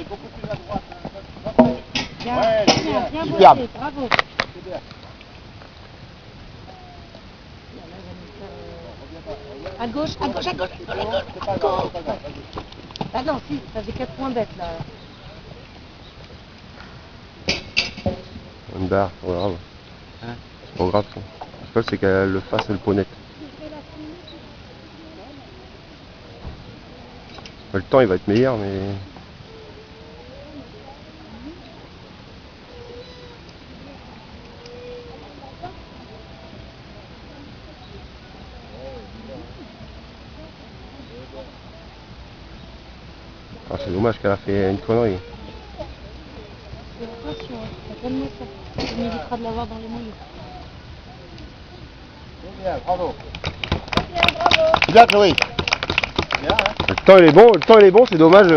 beaucoup plus à droite. Bien, Ouais, c'est bien, bien Superbe. bossé, bravo. C'est bien. À gauche, à gauche, à gauche, à gauche, C'est pas à grave, gauche. c'est pas grave. Vas-y. Ah non, si, ça fait 4 points bêtes là. Une barre, c'est pas grave. Hein? C'est pas grave ça. Ce qui se passe, c'est qu'elle le fasse le pot net. Le temps il va être meilleur, mais. Ah, c'est dommage qu'elle a fait une connerie. Fais attention, t'as tellement ça. Ça m'évitera de l'avoir dans les moyens. C'est bien, bravo. C'est bien, Chloé. Bien, hein? Le temps il est bon, c'est dommage.